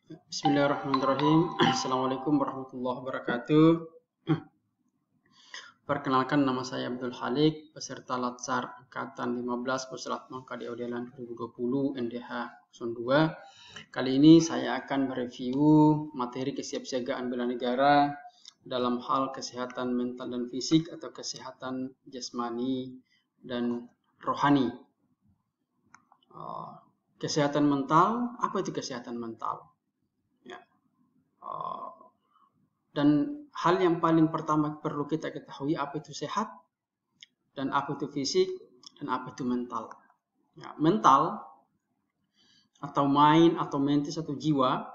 Bismillahirrahmanirrahim. Assalamualaikum warahmatullahi wabarakatuh. Perkenalkan, nama saya Abdul Halik, peserta Latsar Angkatan 15 Pusat Mangkadi Audelan 2020 NDH 02. Kali ini saya akan mereview materi kesiapsiagaan bela negara dalam hal kesehatan mental dan fisik atau kesehatan jasmani dan rohani. Kesehatan mental, apa itu kesehatan mental? Dan hal yang paling pertama perlu kita ketahui, apa itu sehat, dan apa itu fisik, dan apa itu mental. Mental atau mind atau mentis atau jiwa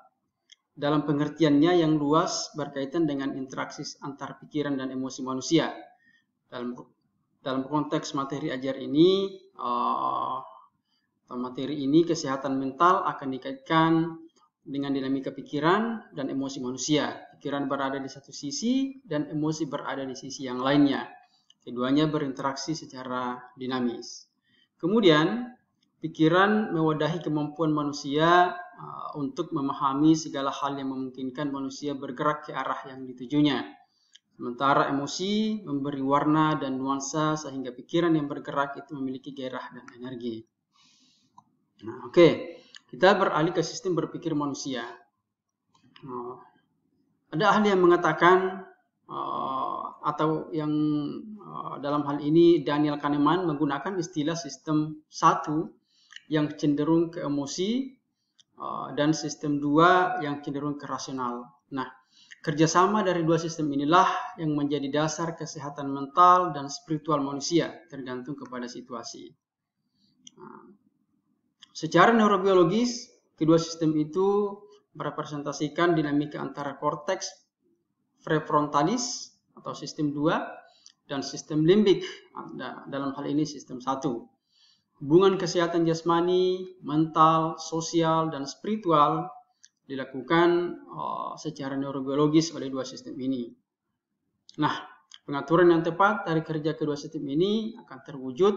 dalam pengertiannya yang luas berkaitan dengan interaksi antar pikiran dan emosi manusia. Dalam konteks materi ajar ini, kesehatan mental akan dikaitkan dengan dinamika pikiran dan emosi manusia. Pikiran berada di satu sisi dan emosi berada di sisi yang lainnya. Keduanya berinteraksi secara dinamis. Kemudian, pikiran mewadahi kemampuan manusia untuk memahami segala hal yang memungkinkan manusia bergerak ke arah yang ditujunya. Sementara emosi memberi warna dan nuansa sehingga pikiran yang bergerak itu memiliki gairah dan energi. Kita beralih ke sistem berpikir manusia. Ada ahli yang mengatakan, atau yang dalam hal ini Daniel Kahneman menggunakan istilah sistem 1 yang cenderung ke emosi dan sistem 2 yang cenderung ke rasional. Nah, kerjasama dari dua sistem inilah yang menjadi dasar kesehatan mental dan spiritual manusia, tergantung kepada situasi. Secara neurobiologis, kedua sistem itu merepresentasikan dinamika antara korteks prefrontalis atau sistem 2 dan sistem limbik, dalam hal ini sistem 1. Hubungan kesehatan jasmani, mental, sosial, dan spiritual dilakukan secara neurobiologis oleh dua sistem ini. Nah, pengaturan yang tepat dari kerja kedua sistem ini akan terwujud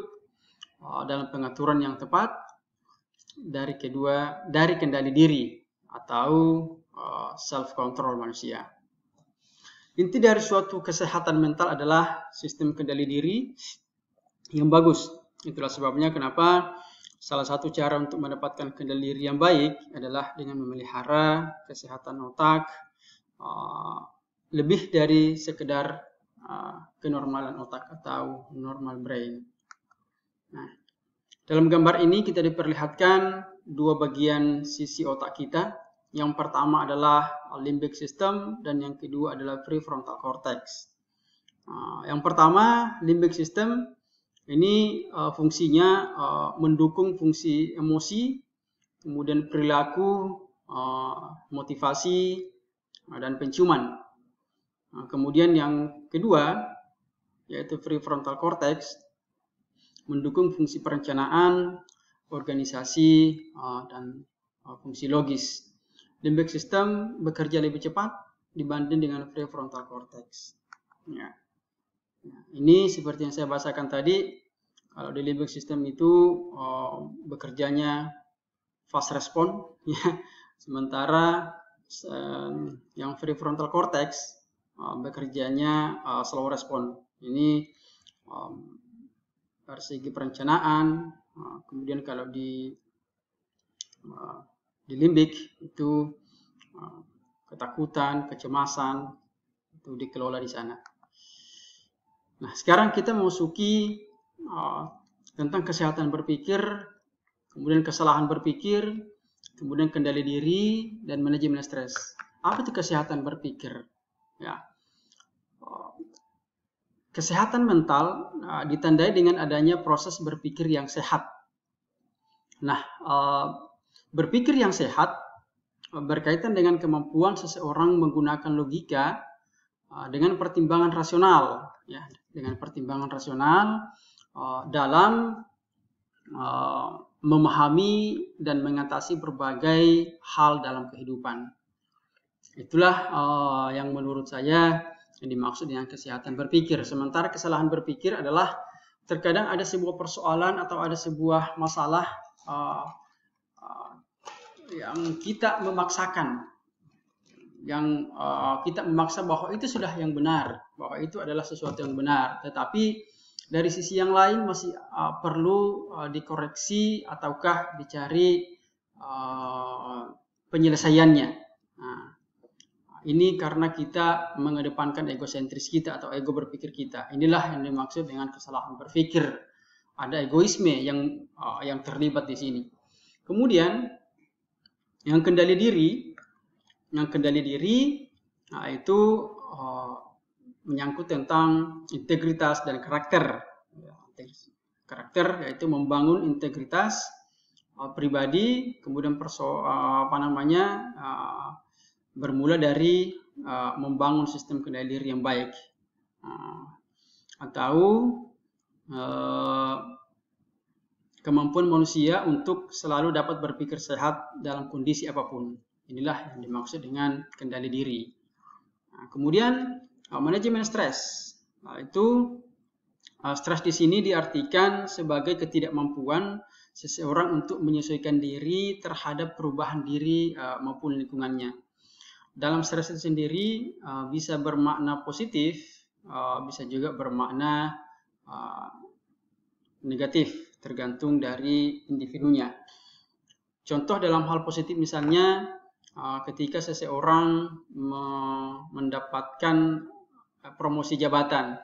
dalam pengaturan yang tepat dari kendali diri atau self control manusia. Inti dari suatu kesehatan mental adalah sistem kendali diri yang bagus. Itulah sebabnya kenapa salah satu cara untuk mendapatkan kendali diri yang baik adalah dengan memelihara kesehatan otak lebih dari sekedar kenormalan otak atau normal brain. Nah, dalam gambar ini kita diperlihatkan dua bagian sisi otak kita. Yang pertama adalah limbic system dan yang kedua adalah prefrontal cortex. Yang pertama, limbic system ini fungsinya mendukung fungsi emosi, kemudian perilaku, motivasi, dan penciuman. Kemudian yang kedua, yaitu prefrontal cortex, mendukung fungsi perencanaan, organisasi, dan fungsi logis. Limbic system bekerja lebih cepat dibanding dengan prefrontal cortex. Ini seperti yang saya bahasakan tadi, kalau di limbic system itu bekerjanya fast response, sementara yang prefrontal cortex bekerjanya slow response. Ini dari segi perencanaan, kemudian kalau di limbik itu ketakutan, kecemasan itu dikelola di sana. Nah, sekarang kita memasuki tentang kesehatan berpikir, kemudian kesalahan berpikir, kemudian kendali diri dan manajemen stres. Apa itu kesehatan berpikir? Kesehatan mental ditandai dengan adanya proses berpikir yang sehat. Nah, berpikir yang sehat berkaitan dengan kemampuan seseorang menggunakan logika dengan pertimbangan rasional, dalam memahami dan mengatasi berbagai hal dalam kehidupan. Itulah yang menurut saya yang dimaksud dengan kesehatan berpikir. Sementara kesalahan berpikir adalah terkadang ada sebuah persoalan atau ada sebuah masalah kita memaksakan, yang kita memaksa bahwa itu sudah yang benar, bahwa itu adalah sesuatu yang benar, tetapi dari sisi yang lain masih perlu dikoreksi ataukah dicari penyelesaiannya. Nah, ini karena kita mengedepankan egosentris kita atau ego berpikir kita. Inilah yang dimaksud dengan kesalahan berpikir. Ada egoisme yang terlibat di sini. Kemudian yang kendali diri itu menyangkut tentang integritas dan karakter. Karakter yaitu membangun integritas pribadi, kemudian bermula dari membangun sistem kendali diri yang baik, atau kemampuan manusia untuk selalu dapat berpikir sehat dalam kondisi apapun. Inilah yang dimaksud dengan kendali diri. Kemudian manajemen stres. Itu stres di sini diartikan sebagai ketidakmampuan seseorang untuk menyesuaikan diri terhadap perubahan diri maupun lingkungannya. Dalam stres itu sendiri bisa bermakna positif, bisa juga bermakna negatif, tergantung dari individunya. Contoh dalam hal positif misalnya ketika seseorang mendapatkan promosi jabatan.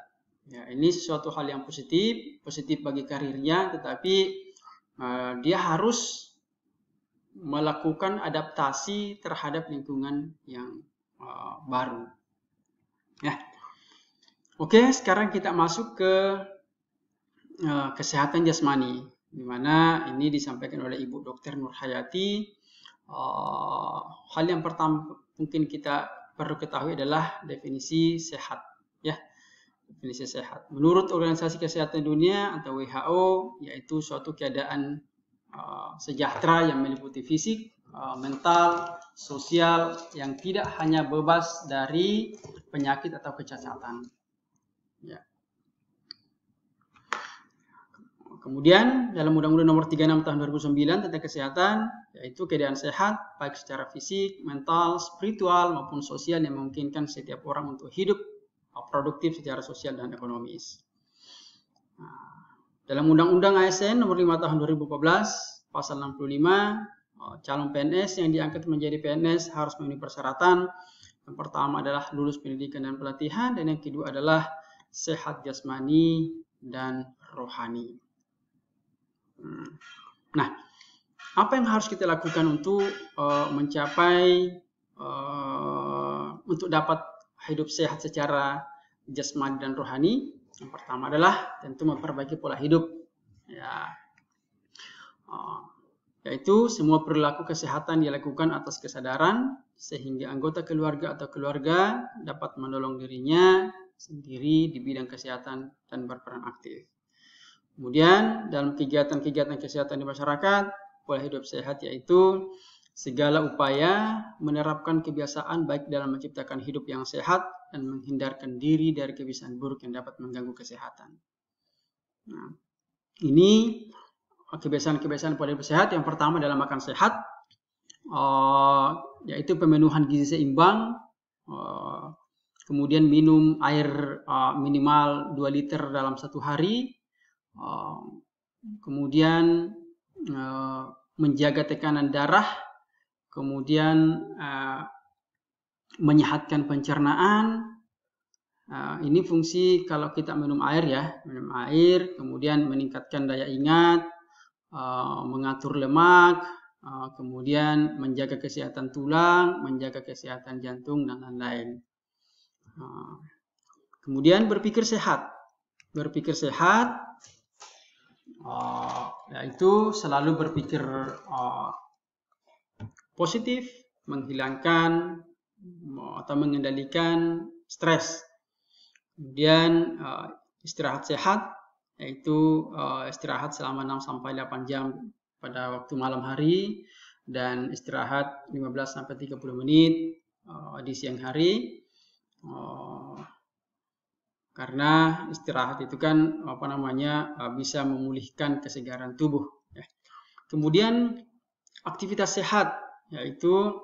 Ya, ini sesuatu hal yang positif bagi karirnya, tetapi dia harus melakukan adaptasi terhadap lingkungan yang baru. Ya. Oke, sekarang kita masuk ke kesehatan jasmani, di mana ini disampaikan oleh Ibu Dr. Nurhayati. Hal yang pertama mungkin kita perlu ketahui adalah definisi sehat. Ya, definisi sehat. Menurut Organisasi Kesehatan Dunia atau WHO, yaitu suatu keadaan sejahtera yang meliputi fisik, mental, sosial yang tidak hanya bebas dari penyakit atau kecacatan. Ya. Kemudian dalam Undang-Undang Nomor 36 Tahun 2009 tentang kesehatan, yaitu keadaan sehat baik secara fisik, mental, spiritual maupun sosial yang memungkinkan setiap orang untuk hidup produktif secara sosial dan ekonomis. Dalam Undang-Undang ASN Nomor 5 Tahun 2014, Pasal 65, calon PNS yang diangkat menjadi PNS harus memenuhi persyaratan. Yang pertama adalah lulus pendidikan dan pelatihan, dan yang kedua adalah sehat jasmani dan rohani. Nah, apa yang harus kita lakukan untuk untuk dapat hidup sehat secara jasmani dan rohani? Yang pertama adalah tentu memperbaiki pola hidup, ya, yaitu semua perilaku kesehatan dilakukan atas kesadaran sehingga anggota keluarga atau keluarga dapat menolong dirinya sendiri di bidang kesehatan dan berperan aktif. Kemudian dalam kegiatan-kegiatan kesehatan di masyarakat, pola hidup sehat yaitu segala upaya menerapkan kebiasaan baik dalam menciptakan hidup yang sehat dan menghindarkan diri dari kebiasaan buruk yang dapat mengganggu kesehatan. Nah, ini kebiasaan-kebiasaan pola hidup sehat. Yang pertama adalah makan sehat, yaitu pemenuhan gizi seimbang, kemudian minum air minimal 2 liter dalam 1 hari, kemudian menjaga tekanan darah, kemudian menyehatkan pencernaan. Ini fungsi kalau kita minum air, ya, minum air, kemudian meningkatkan daya ingat, mengatur lemak, kemudian menjaga kesehatan tulang, menjaga kesehatan jantung, dan lain-lain. Kemudian berpikir sehat. Berpikir sehat yaitu selalu berpikir positif, menghilangkan atau mengendalikan stres. Kemudian istirahat sehat, yaitu istirahat selama 6-8 jam pada waktu malam hari dan istirahat 15-30 menit di siang hari. Karena istirahat itu kan bisa memulihkan kesegaran tubuh. Kemudian aktivitas sehat, yaitu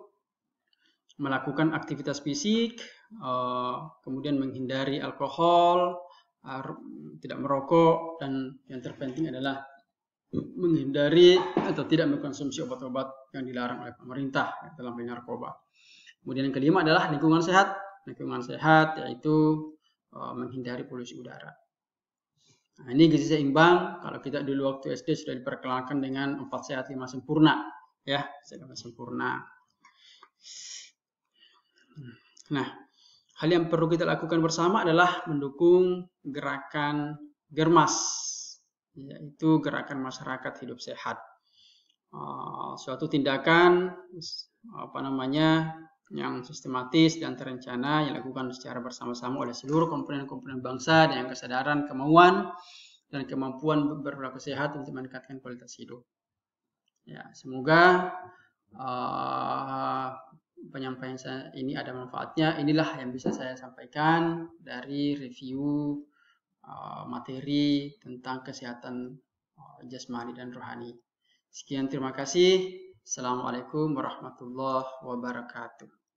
melakukan aktivitas fisik, kemudian menghindari alkohol, tidak merokok, dan yang terpenting adalah menghindari atau tidak mengkonsumsi obat-obat yang dilarang oleh pemerintah dalam hal narkoba. Kemudian yang kelima adalah lingkungan sehat. Lingkungan sehat yaitu menghindari polusi udara. Nah, ini gizi seimbang. Kalau kita dulu waktu SD sudah diperkenalkan dengan 4 sehat 5 sempurna, ya, 5 sempurna. Nah, hal yang perlu kita lakukan bersama adalah mendukung gerakan Germas, yaitu gerakan masyarakat hidup sehat. Suatu tindakan yang sistematis dan terencana yang dilakukan secara bersama-sama oleh seluruh komponen-komponen bangsa dengan kesadaran, kemauan, dan kemampuan berperilaku sehat untuk meningkatkan kualitas hidup. Ya, semoga penyampaian saya ini ada manfaatnya. Inilah yang bisa saya sampaikan dari review materi tentang kesehatan jasmani dan rohani. Sekian, terima kasih. Assalamualaikum warahmatullahi wabarakatuh.